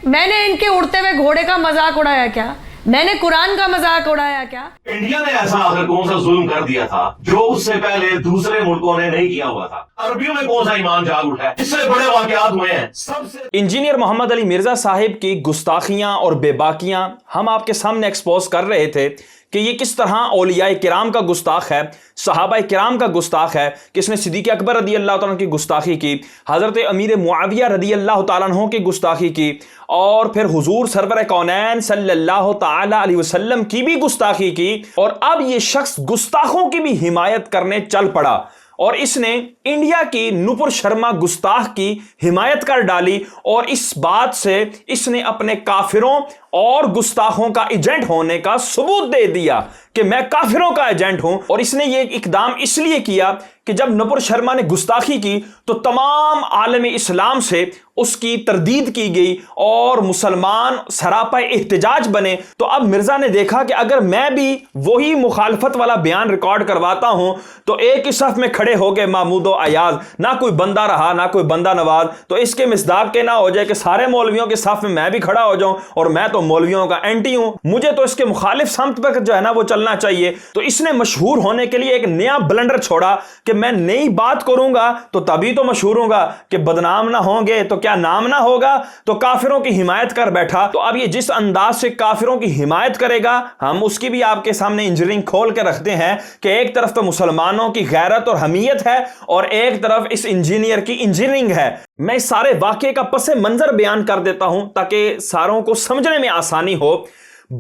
میں نے ان کے اڑتے ہوئے گھوڑے کا مذاق اڑایا کیا؟ میں نے قرآن کا مذاق اڑایا کیا؟ انڈیا نے ایسا آخر کون سا ظلم کر دیا تھا جو اس سے پہلے دوسرے ملکوں نے نہیں کیا ہوا تھا؟ عربیوں میں کون سا ایمان جاگ اٹھا ہے؟ اس سے بڑے واقعات ہوئے ہیں سب سے۔ انجینئر محمد علی مرزا صاحب کی گستاخیاں اور بے باکیاں ہم آپ کے سامنے ایکسپوز کر رہے تھے کہ یہ کس طرح اولیاء کرام کا گستاخ ہے، صحابہ کرام کا گستاخ ہے، کس نے صدیق اکبر رضی اللہ تعالیٰ عنہ کی گستاخی کی، حضرت امیر معاویہ رضی اللہ تعالیٰ عنہ کی گستاخی کی، اور پھر حضور سرور کونین صلی اللہ تعالیٰ علیہ وسلم کی بھی گستاخی کی، اور اب یہ شخص گستاخوں کی بھی حمایت کرنے چل پڑا اور اس نے انڈیا کی نپر شرما گستاخ کی حمایت کر ڈالی، اور اس بات سے اس نے اپنے کافروں اور گستاخوں کا ایجنٹ ہونے کا ثبوت دے دیا کہ میں کافروں کا ایجنٹ ہوں۔ اور اس نے یہ اقدام اس لیے کیا کہ جب نپر شرما نے گستاخی کی تو تمام عالم اسلام سے اس کی تردید کی گئی اور مسلمان سراپا احتجاج بنے۔ تو اب مرزا نے دیکھا کہ اگر میں بھی وہی مخالفت والا بیان ریکارڈ کرواتا ہوں تو ایک ہی صف میں کھڑے ہو گئے محمود و ایاز، نہ کوئی بندہ رہا نہ کوئی بندہ نواز، تو اس کے مصداق کے نہ ہو جائے کہ سارے مولویوں کے صف میں بھی کھڑا ہو جاؤں اور میں تو مولویوں کا اینٹی ہوں، مجھے تو اس کے مخالف سمت پر جو ہے نا وہ چلنا چاہیے۔ تو اس نے مشہور ہونے کے لیے ایک نیا بلنڈر چھوڑا کہ میں نئی بات کروں گا تو تبھی تو مشہور ہوں گا، کہ بدنام نہ ہوں گے تو کیا نام نہ ہوگا، تو کافروں کی حمایت کر بیٹھا۔ تو اب یہ جس انداز سے کافروں کی حمایت کرے گا ہم اس کی بھی آپ کے سامنے انجینئرنگ کھول کے رکھتے ہیں کہ ایک طرف تو مسلمانوں کی غیرت اور حمیت ہے اور ایک طرف اس انجینئر کی انجینئرنگ ہے۔ میں اس سارے واقعے کا پس منظر بیان کر دیتا ہوں تاکہ ساروں کو سمجھنے میں آسانی ہو۔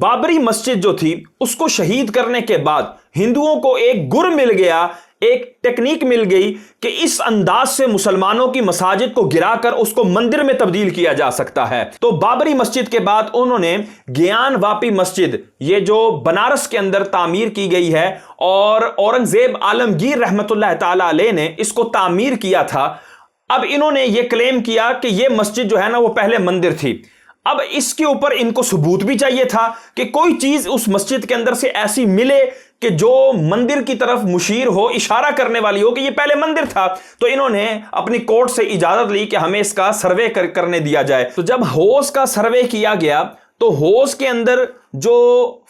بابری مسجد جو تھی اس کو شہید کرنے کے بعد ہندوؤں کو ایک گر مل گیا، ایک ٹیکنیک مل گئی کہ اس انداز سے مسلمانوں کی مساجد کو گرا کر اس کو مندر میں تبدیل کیا جا سکتا ہے۔ تو بابری مسجد کے بعد انہوں نے گیان واپی مسجد، یہ جو بنارس کے اندر تعمیر کی گئی ہے اور اورنگزیب عالمگیر رحمت اللہ تعالی علیہ نے اس کو تعمیر کیا تھا، اب انہوں نے یہ کلیم کیا کہ یہ مسجد جو ہے نا وہ پہلے مندر تھی۔ اب اس کے اوپر ان کو ثبوت بھی چاہیے تھا کہ کوئی چیز اس مسجد کے اندر سے ایسی ملے کہ جو مندر کی طرف مشیر ہو، اشارہ کرنے والی ہو کہ یہ پہلے مندر تھا۔ تو انہوں نے اپنی کورٹ سے اجازت لی کہ ہمیں اس کا سروے کرنے دیا جائے۔ تو جب حوض کا سروے کیا گیا تو حوض کے اندر جو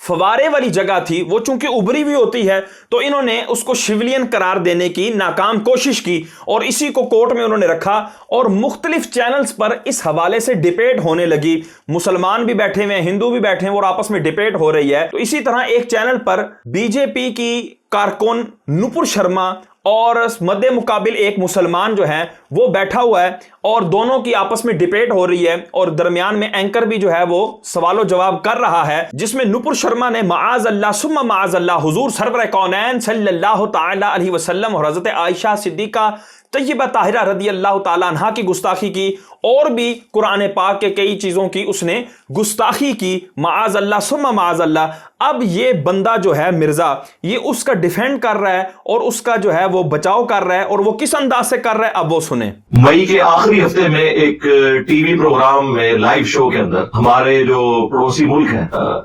فوارے والی جگہ تھی وہ چونکہ ابری ہوئی ہوتی ہے تو انہوں نے اس کو شیولین قرار دینے کی ناکام کوشش کی اور اسی کو کورٹ میں انہوں نے رکھا، اور مختلف چینلز پر اس حوالے سے ڈیبیٹ ہونے لگی۔ مسلمان بھی بیٹھے ہوئے ہیں، ہندو بھی بیٹھے ہیں اور آپس میں ڈیبیٹ ہو رہی ہے۔ تو اسی طرح ایک چینل پر بی جے پی کی کارکن نپر شرما اور مد مقابل ایک مسلمان جو ہے وہ بیٹھا ہوا ہے اور دونوں کی آپس میں ڈیبیٹ ہو رہی ہے، اور درمیان میں اینکر بھی جو ہے وہ سوال و جواب کر رہا ہے، جس میں نپر شرما نے معاذ اللہ ثم معاذ اللہ حضور سرور کونین صلی اللہ تعالی علیہ وسلم اور حضرت عائشہ صدیقہ طیبہ طاہرہ رضی اللہ تعالیٰ عنہ کی گستاخی کی، اور بھی قرآن پاک کے کئی چیزوں کی اس نے گستاخی کی، معاذ اللہ ثم معاذ اللہ۔ اب یہ بندہ جو ہے مرزا، یہ اس کا ڈیفینڈ کر رہا ہے اور اس کا جو ہے وہ بچاؤ کر رہا ہے، اور وہ کس انداز سے کر رہا ہے اب وہ سنیں۔ مئی کے آخری ہفتے میں ایک ٹی وی پروگرام میں لائیو شو کے اندر ہمارے جو پڑوسی ملک ہے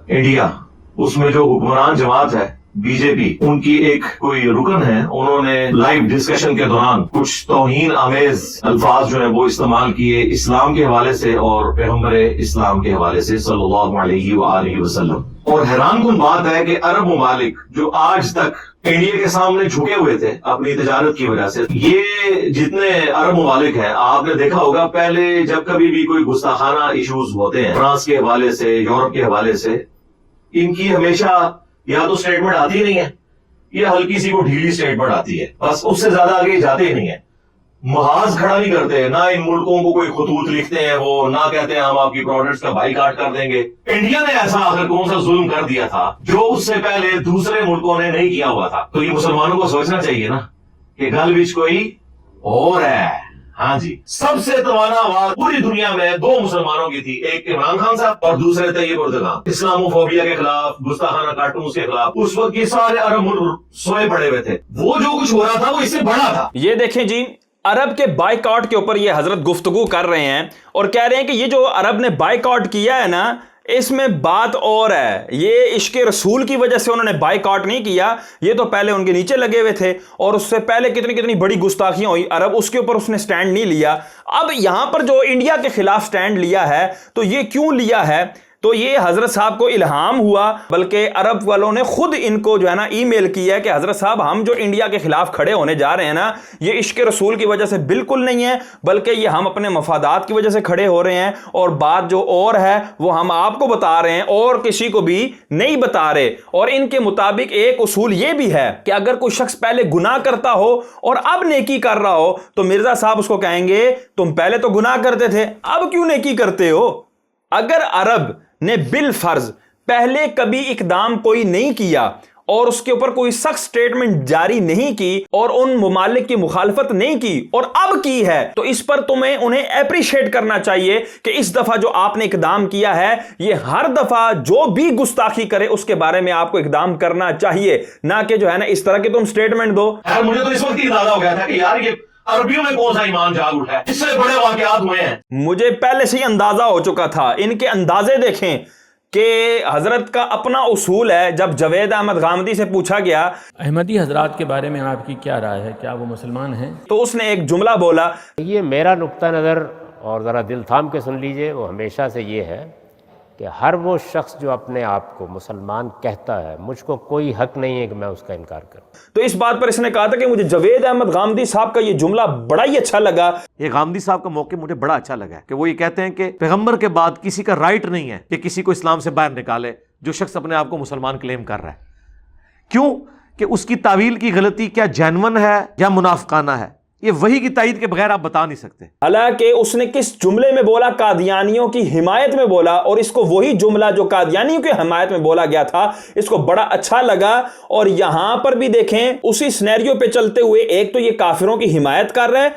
انڈیا، اس میں جو حکمران جماعت ہے بی جے پی، ان کی ایک کوئی رکن ہے، انہوں نے لائیو ڈسکشن کے دوران کچھ توہین آمیز الفاظ جو ہیں وہ استعمال کیے اسلام کے حوالے سے اور پیغمبر اسلام کے حوالے سے صلی اللہ علیہ وآلہ وسلم۔ اور حیران کن بات ہے کہ عرب ممالک جو آج تک انڈیا کے سامنے جھکے ہوئے تھے اپنی تجارت کی وجہ سے، یہ جتنے عرب ممالک ہیں آپ نے دیکھا ہوگا پہلے جب کبھی بھی کوئی گستاخانہ ایشوز ہوتے ہیں فرانس کے حوالے سے، یورپ کے حوالے سے، ان کی ہمیشہ یا تو سٹیٹمنٹ آتی نہیں ہے یا ہلکی سی کو ڈھیلی سٹیٹمنٹ آتی ہے، بس اس سے زیادہ آگے جاتے ہی نہیں ہے، محاذ کھڑا نہیں کرتے، نہ ان ملکوں کو کوئی خطوط لکھتے ہیں وہ، نہ کہتے ہیں ہم آپ کی پروڈکٹس کا بائیکاٹ کر دیں گے۔ انڈیا نے ایسا آخر کون سا ظلم کر دیا تھا جو اس سے پہلے دوسرے ملکوں نے نہیں کیا ہوا تھا؟ تو یہ مسلمانوں کو سوچنا چاہیے نا کہ گل وچ کوئی اور ہے۔ ہاں جی، سب سے توانا آواز پوری دنیا میں دو مسلمانوں کی تھی، ایک عمران خان صاحب اور دوسرے طیب اردگان، اسلامو فوبیا کے خلاف، گستاخانہ کارٹونز کے خلاف۔ اس وقت یہ سارے عرب ملک سوئے پڑے ہوئے تھے، وہ جو کچھ ہو رہا تھا وہ اس سے بڑا تھا۔ یہ دیکھیں جی، عرب کے بائیکاٹ کے اوپر یہ حضرت گفتگو کر رہے ہیں اور کہہ رہے ہیں کہ یہ جو عرب نے بائیکاٹ کیا ہے نا، اس میں بات اور ہے، یہ عشق رسول کی وجہ سے انہوں نے بائیکاٹ نہیں کیا، یہ تو پہلے ان کے نیچے لگے ہوئے تھے، اور اس سے پہلے کتنی بڑی گستاخیاں ہوئی عرب، اس کے اوپر اس نے سٹینڈ نہیں لیا۔ اب یہاں پر جو انڈیا کے خلاف سٹینڈ لیا ہے تو یہ کیوں لیا ہے؟ تو یہ حضرت صاحب کو الہام ہوا، بلکہ عرب والوں نے خود ان کو جو ہے نا ای میل کیا ہے کہ حضرت صاحب ہم جو انڈیا کے خلاف کھڑے ہونے جا رہے ہیں نا، یہ عشق رسول کی وجہ سے بالکل نہیں ہے، بلکہ یہ ہم اپنے مفادات کی وجہ سے کھڑے ہو رہے ہیں، اور بات جو اور ہے وہ ہم آپ کو بتا رہے ہیں اور کسی کو بھی نہیں بتا رہے۔ اور ان کے مطابق ایک اصول یہ بھی ہے کہ اگر کوئی شخص پہلے گناہ کرتا ہو اور اب نیکی کر رہا ہو تو مرزا صاحب اس کو کہیں گے تم پہلے تو گناہ کرتے تھے، اب کیوں نیکی کرتے ہو؟ اگر عرب نے بالفرض پہلے کبھی اقدام کوئی نہیں کیا اور اس کے اوپر کوئی سخت سٹیٹمنٹ جاری نہیں کی اور ان ممالک کی مخالفت نہیں کی اور اب کی ہے، تو اس پر تمہیں انہیں اپریشیٹ کرنا چاہیے کہ اس دفعہ جو آپ نے اقدام کیا ہے، یہ ہر دفعہ جو بھی گستاخی کرے اس کے بارے میں آپ کو اقدام کرنا چاہیے، نہ کہ جو ہے نا اس طرح کی تم سٹیٹمنٹ دو۔ مجھے تو اس وقت ہی اندازہ ہو گیا تھا کہ یار یہ عربیوں میں کون سا ایمان جاگ اٹھا ہے، اس سے بڑے واقعات ہوئے ہیں۔ مجھے پہلے سے ہی اندازہ ہو چکا تھا، ان کے اندازے دیکھیں کہ حضرت کا اپنا اصول ہے۔ جب جوید احمد غامدی سے پوچھا گیا احمدی حضرات کے بارے میں آپ کی کیا رائے ہے، کیا وہ مسلمان ہیں، تو اس نے ایک جملہ بولا، یہ میرا نقطہ نظر، اور ذرا دل تھام کے سن لیجئے، وہ ہمیشہ سے یہ ہے کہ ہر وہ شخص جو اپنے آپ کو مسلمان کہتا ہے، مجھ کو کوئی حق نہیں ہے کہ میں اس کا انکار کروں۔ تو اس بات پر اس نے کہا تھا کہ مجھے جوید احمد غامدی صاحب کا یہ جملہ بڑا ہی اچھا لگا۔ یہ غامدی صاحب کا موقع مجھے بڑا اچھا لگا ہے کہ وہ یہ کہتے ہیں کہ پیغمبر کے بعد کسی کا رائٹ نہیں ہے کہ کسی کو اسلام سے باہر نکالے جو شخص اپنے آپ کو مسلمان کلیم کر رہا ہے۔ کیوں کہ اس کی تعویل کی غلطی کیا جینون ہے یا منافقانہ ہے، یہ وحی کی تائید کے بغیر آپ بتا نہیں سکتے۔ حالانکہ اس نے کس جملے میں بولا؟ قادیانیوں کی حمایت میں بولا، اور اس کو وہی جملہ جو قادیانیوں کی حمایت میں بولا گیا تھا اس کو بڑا اچھا لگا۔ اور یہاں پر بھی دیکھیں اسی سینیریو پہ چلتے ہوئے، ایک تو یہ کافروں کی حمایت کر رہے ہیں،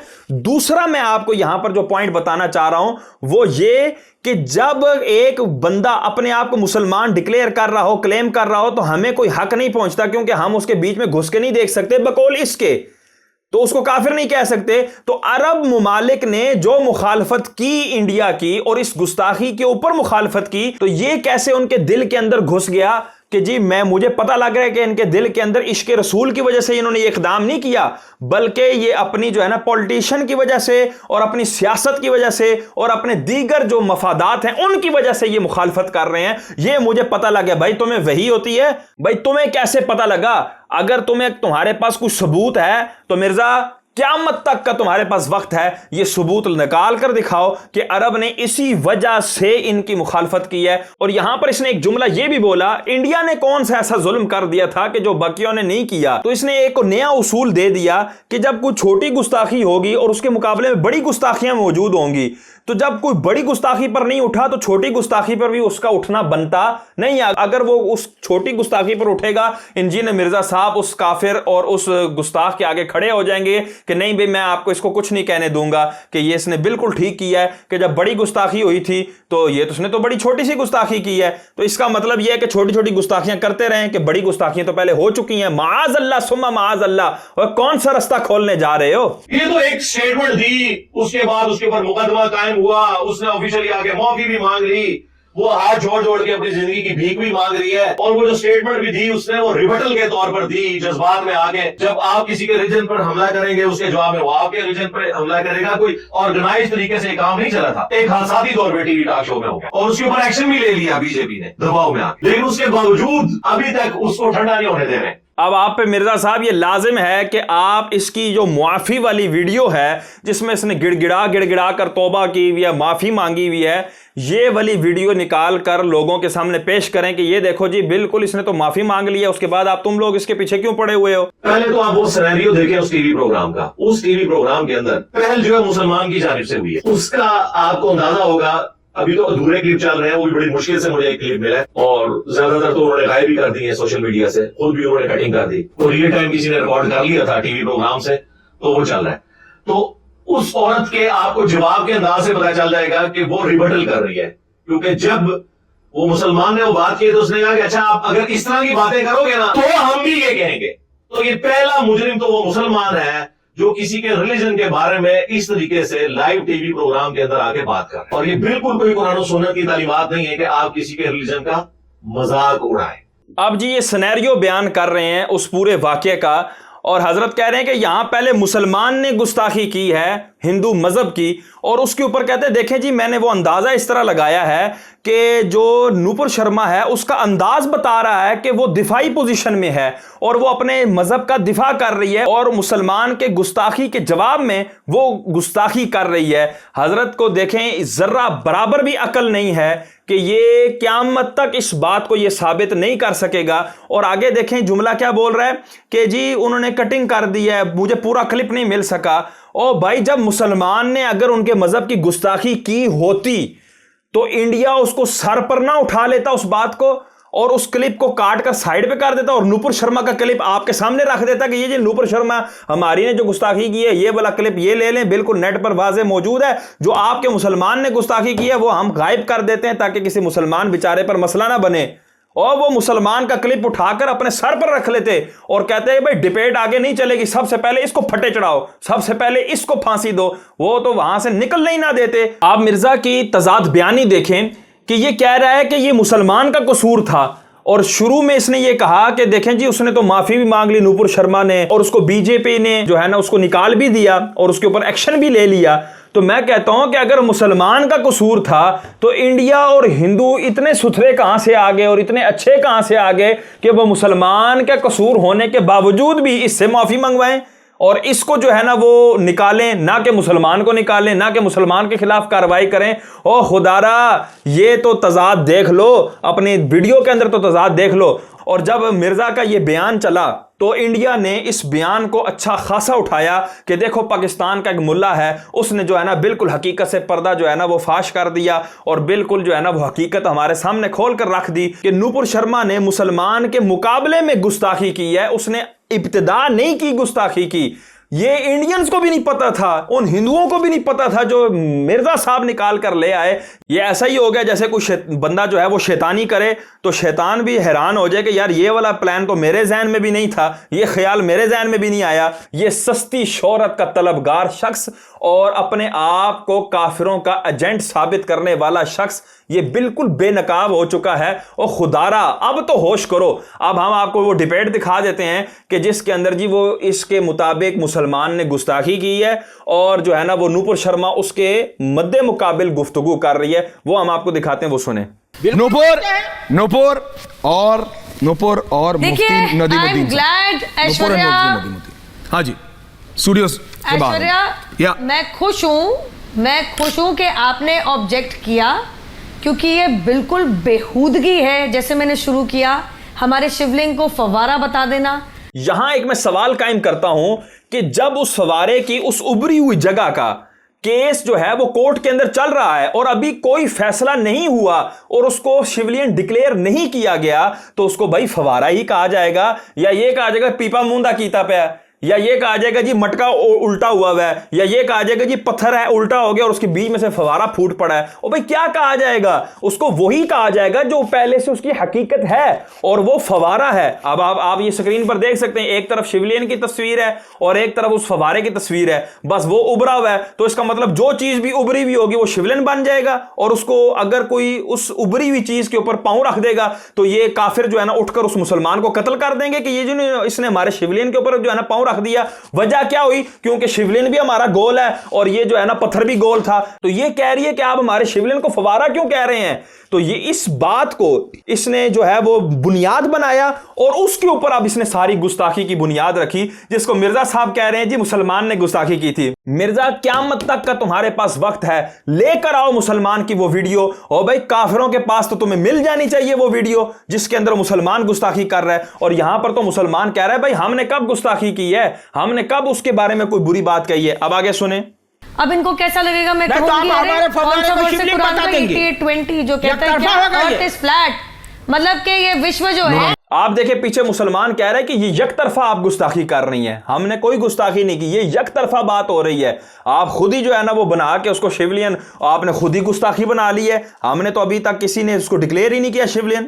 دوسرا میں آپ کو یہاں پر جو پوائنٹ بتانا چاہ رہا ہوں وہ یہ کہ جب ایک بندہ اپنے آپ کو مسلمان ڈکلیئر کر رہا ہو، کلیم کر رہا ہو، تو ہمیں کوئی حق نہیں پہنچتا، کیونکہ ہم اس کے بیچ میں گھس کے نہیں دیکھ سکتے بقول اس کے، تو اس کو کافر نہیں کہہ سکتے۔ تو عرب ممالک نے جو مخالفت کی انڈیا کی اور اس گستاخی کے اوپر مخالفت کی، تو یہ کیسے ان کے دل کے اندر گھس گیا کہ جی مجھے پتہ لگ رہا ہے کہ ان کے دل کے اندر عشق رسول کی وجہ سے انہوں نے یہ اقدام نہیں کیا، بلکہ یہ اپنی جو ہے نا پولیٹیشین کی وجہ سے اور اپنی سیاست کی وجہ سے اور اپنے دیگر جو مفادات ہیں ان کی وجہ سے یہ مخالفت کر رہے ہیں۔ یہ مجھے پتہ لگ گیا۔ بھائی تمہیں وحی ہوتی ہے، بھائی تمہیں کیسے پتہ لگا؟ اگر تمہارے پاس کوئی ثبوت ہے تو مرزا قیامت تک کا تمہارے پاس وقت ہے، یہ ثبوت نکال کر دکھاؤ کہ عرب نے اسی وجہ سے ان کی مخالفت کی ہے۔ اور یہاں پر اس نے ایک جملہ یہ بھی بولا، انڈیا نے کون سا ایسا ظلم کر دیا تھا کہ جو باقیوں نے نہیں کیا؟ تو اس نے ایک نیا اصول دے دیا کہ جب کوئی چھوٹی گستاخی ہوگی اور اس کے مقابلے میں بڑی گستاخیاں موجود ہوں گی، تو جب کوئی بڑی گستاخی پر نہیں اٹھا تو چھوٹی گستاخی پر بھی اس کا اٹھنا بنتا نہیں ہے۔ اگر وہ اس چھوٹی گستاخی پر اٹھے گا، انجین مرزا صاحب اس کافر اور اس گستاخ کے آگے کھڑے ہو جائیں گے کہ نہیں بھئی میں آپ کو اس کو کچھ نہیں کہنے دوں گا، کہ یہ اس نے بالکل ٹھیک کیا ہے کہ جب بڑی گستاخی ہوئی تھی تو یہ تو اس نے تو بڑی چھوٹی سی گستاخی کی ہے۔ تو اس کا مطلب یہ ہے کہ چھوٹی چھوٹی گستاخیاں کرتے رہیں کہ بڑی گستاخیاں تو پہلے ہو چکی ہیں۔ معاذ اللہ ثم معاذ اللہ، اور کون سا رستہ کھولنے جا رہے ہو؟ یہ تو ایک سٹیٹمنٹ دی، اس کے بعد اس کے اوپر مقدمہ قائم ہوا، اس نے آفیشلی آ کے معافی بھی مانگ لی، وہ ہاتھ جوڑ کے اپنی زندگی کی بھیک بھی مانگ رہی ہے، اور وہ جو سٹیٹمنٹ بھی دی اس نے وہ ریبٹل کے طور پر دی، جذبات میں آگے جب آپ کسی کے ریجن پر حملہ کریں گے اس کے جواب میں وہ آپ کے ریجن پر حملہ کرے گا۔ کوئی آرگنائز طریقے سے کام نہیں چلا تھا، ایک حادثاتی طور پہ ٹی وی ٹاک شو میں ہو گیا اور اس کے اوپر ایکشن بھی لے لیا بی جے پی نے دباؤ میں آ کے، لیکن اس کے باوجود ابھی تک اس کو ٹھنڈا نہیں ہونے دے رہے۔ اب آپ پہ مرزا صاحب یہ لازم ہے کہ آپ اس کی جو معافی والی ویڈیو ہے جس میں اس نے گڑ گڑا کر توبہ کی ہوئی ہے، معافی مانگی ہوئی ہے، یہ والی ویڈیو نکال کر لوگوں کے سامنے پیش کریں کہ یہ دیکھو جی بالکل اس نے تو معافی مانگ لی ہے، اس کے بعد آپ تم لوگ اس کے پیچھے کیوں پڑے ہوئے ہو؟ پہلے تو آپ وہ سینیریو دیکھیں اس ٹی وی پروگرام کا، اس ٹی وی پروگرام کے اندر پہل جو ہے مسلمان کی جانب سے ہوئی ہے، اس کا آپ کو اندازہ ہوگا۔ ابھی تو ادھورے کلپ چل رہے ہیں، وہ بھی بڑی مشکل سے مجھے ایک کلپ ملا ہے، اور زیادہ تر تو انہوں نے غائب بھی کر دی ہے سوشل میڈیا سے، خود بھی انہوں نے کٹنگ کر دی، تو ریئل ٹائم کسی نے ریکارڈ کر لیا تھا ٹی وی پروگرام سے، تو وہ چل رہا ہے۔ تو اس عورت کے آپ کو جواب کے انداز سے پتا چل جائے گا کہ وہ ریبٹل کر رہی ہے، کیونکہ جب وہ مسلمان نے وہ بات کی تو اس نے کہا کہ اچھا آپ اگر اس طرح کی باتیں کرو گے نا تو ہم بھی یہ کہیں گے۔ تو یہ پہلا مجرم تو وہ مسلمان ہے جو کسی کے ریلیجن کے بارے میں اس طریقے سے لائیو ٹی وی پروگرام کے اندر آ کے بات کر رہے ہیں. اور یہ بالکل کوئی قرآن و سنت کی تعلیمات نہیں ہے کہ آپ کسی کے ریلیجن کا مذاق اڑائیں. اب جی یہ سینیریو بیان کر رہے ہیں اس پورے واقعے کا، اور حضرت کہہ رہے ہیں کہ یہاں پہلے مسلمان نے گستاخی کی ہے ہندو مذہب کی، اور اس کے اوپر کہتے ہیں دیکھیں جی میں نے وہ اندازہ اس طرح لگایا ہے کہ جو نوپر شرما ہے اس کا انداز بتا رہا ہے کہ وہ دفاعی پوزیشن میں ہے اور وہ اپنے مذہب کا دفاع کر رہی ہے، اور مسلمان کے گستاخی کے جواب میں وہ گستاخی کر رہی ہے. حضرت کو دیکھیں ذرہ برابر بھی عقل نہیں ہے کہ یہ قیامت تک اس بات کو یہ ثابت نہیں کر سکے گا. اور آگے دیکھیں جملہ کیا بول رہا ہے کہ جی انہوں نے کٹنگ کر دی ہے، مجھے پورا کلپ نہیں مل سکا. او بھائی جب مسلمان نے اگر ان کے مذہب کی گستاخی کی ہوتی تو انڈیا اس کو سر پر نہ اٹھا لیتا اس بات کو اور اس کلپ کو کاٹ کر سائیڈ پہ کر دیتا اور نوپر شرما کا کلپ آپ کے سامنے رکھ دیتا کہ یہ جی نوپر شرما ہماری نے جو گستاخی کی ہے یہ والا کلپ یہ لے لیں، بالکل نیٹ پر واضح موجود ہے. جو آپ کے مسلمان نے گستاخی کی ہے وہ ہم غائب کر دیتے ہیں تاکہ کسی مسلمان بیچارے پر مسئلہ نہ بنے. اور وہ مسلمان کا کلپ اٹھا کر اپنے سر پر رکھ لیتے اور کہتے ہیں بھائی ڈبیٹ آگے نہیں چلے گی، سب سے پہلے اس کو پھٹے چڑھاؤ، سب سے پہلے اس کو پھانسی دو. وہ تو وہاں سے نکلنے ہی نہ دیتے. آپ مرزا کی تضاد بیانی دیکھیں کہ یہ کہہ رہا ہے کہ یہ مسلمان کا قصور تھا، اور شروع میں اس نے یہ کہا کہ دیکھیں جی اس نے تو معافی بھی مانگ لی نوپر شرما نے، اور اس کو بی جے پی نے جو ہے نا اس کو نکال بھی دیا اور اس کے اوپر ایکشن بھی لے لیا. تو میں کہتا ہوں کہ اگر مسلمان کا قصور تھا تو انڈیا اور ہندو اتنے ستھرے کہاں سے آگے اور اتنے اچھے کہاں سے آگے کہ وہ مسلمان کا قصور ہونے کے باوجود بھی اس سے معافی منگوائیں اور اس کو جو ہے نا وہ نکالیں، نہ کہ مسلمان کو نکالیں، نہ کہ مسلمان کے خلاف کارروائی کریں. او خدارا یہ تو تضاد دیکھ لو، اپنے ویڈیو کے اندر تو تضاد دیکھ لو. اور جب مرزا کا یہ بیان چلا تو انڈیا نے اس بیان کو اچھا خاصا اٹھایا کہ دیکھو پاکستان کا ایک ملا ہے، اس نے جو ہے نا بالکل حقیقت سے پردہ جو ہے نا وہ فاش کر دیا اور بالکل جو ہے نا وہ حقیقت ہمارے سامنے کھول کر رکھ دی کہ نوپر شرما نے مسلمان کے مقابلے میں گستاخی کی ہے، اس نے ابتدا نہیں کی گستاخی کی. یہ انڈینز کو بھی نہیں پتا تھا، ان ہندوؤں کو بھی نہیں پتا تھا جو مرزا صاحب نکال کر لے آئے. یہ ایسا ہی ہو گیا جیسے کوئی بندہ جو ہے وہ شیطانی کرے تو شیطان بھی حیران ہو جائے کہ یار یہ والا پلان تو میرے ذہن میں بھی نہیں تھا، یہ خیال میرے ذہن میں بھی نہیں آیا. یہ سستی شہرت کا طلبگار شخص اور اپنے آپ کو کافروں کا ایجنٹ ثابت کرنے والا شخص یہ بالکل بے نقاب ہو چکا ہے. اور خدارا اب تو ہوش کرو. اب ہم آپ کو وہ ڈبیٹ دکھا دیتے ہیں کہ جس کے اندر جی وہ اس کے مطابق مسلمان نے گستاخی کی ہے اور جو ہے نا وہ نوپر شرما اس کے مد مقابل گفتگو کر رہی ہے. وہ ہم آپ کو دکھاتے ہیں، وہ سنیں. نوپور اور مفتی ندیم الدین گلیڈ ایشوریا، ہاں جی اسٹوڈیو سے باہر ایشوریا میں خوش ہوں کہ آپ نے آبجیکٹ کیا، کیونکہ یہ بالکل بےہودگی ہے. جیسے میں نے شروع کیا ہمارے شیولنگ کو فوارہ بتا دینا. یہاں ایک میں سوال قائم کرتا ہوں کہ جب اس فوارے کی اس ابری ہوئی جگہ کا کیس جو ہے وہ کورٹ کے اندر چل رہا ہے اور ابھی کوئی فیصلہ نہیں ہوا اور اس کو شیولین ڈکلیئر نہیں کیا گیا تو اس کو بھائی فوارہ ہی کہا جائے گا یا یہ کہا جائے گا پیپا موندا کیتا پہ یا یہ کہا جائے گا جی مٹکا الٹا ہوا ہے یا یہ کہا جائے گا جی پتھر ہے الٹا ہو گیا اور اس کے بیچ میں سے فوارہ پھوٹ پڑا ہے. اور بھائی کیا کہا جائے گا؟ اس کو وہی کہا جائے گا جو پہلے سے اس کی حقیقت ہے اور وہ فوارہ ہے. اب آپ یہ سکرین پر دیکھ سکتے ہیں، ایک طرف شیولین کی تصویر ہے اور ایک طرف اس فوارے کی تصویر ہے. بس وہ ابھرا ہوا ہے تو اس کا مطلب جو چیز بھی ابری ہوئی ہوگی وہ شیولین بن جائے گا اور اس کو اگر کوئی اس ابری ہوئی چیز کے اوپر پاؤں رکھ دے گا تو یہ کافر جو ہے نا اٹھ کر اس مسلمان کو قتل کر دیں گے کہ یہ جو اس نے ہمارے شیولین کے اوپر جو ہے نا پاؤں رکھ دیا. وجہ کیا ہوئی؟ کیونکہ شیولین بھی ہمارا گول ہے اور یہ جو ہے نا پتھر بھی گول تھا. تو یہ کہہ رہی ہے کہ آپ ہمارے شیولین کو فوارہ کیوں کہہ رہے ہیں؟ تو یہ اس بات کو اس نے جو ہے وہ بنیاد بنایا اور اس کے اوپر اب اس نے ساری گستاخی کی بنیاد رکھی جس کو مرزا صاحب کہہ رہے ہیں جی مسلمان نے گستاخی کی تھی. مرزا قیامت تک کا تمہارے پاس وقت ہے، لے کر آؤ مسلمان کی وہ ویڈیو. اور بھائی کافروں کے پاس تو تمہیں مل جانی چاہیے وہ ویڈیو جس کے اندر مسلمان گستاخی کر رہا ہے. اور یہاں پر تو مسلمان کہہ رہا ہے بھائی ہم نے کب گستاخی کی ہے، ہم نے کب اس کے بارے میں کوئی بری بات کہی ہے. اب آگے سنیں. اب ان کو کیسا لگے گا؟ میں کہوں گی جو کہتا ہے مطلب کہ یہ وشو جو ہے. آپ دیکھیں پیچھے مسلمان کہہ رہے ہیں کہ یہ یک طرفہ آپ گستاخی کر رہی ہیں، ہم نے کوئی گستاخی نہیں کی، یہ یک طرفہ بات ہو رہی ہے. آپ خود ہی جو ہے نا وہ بنا کے اس کو شیولین آپ نے خود ہی گستاخی بنا لی ہے. ہم نے تو ابھی تک کسی نے اس کو ڈکلیئر ہی نہیں کیا شیولین.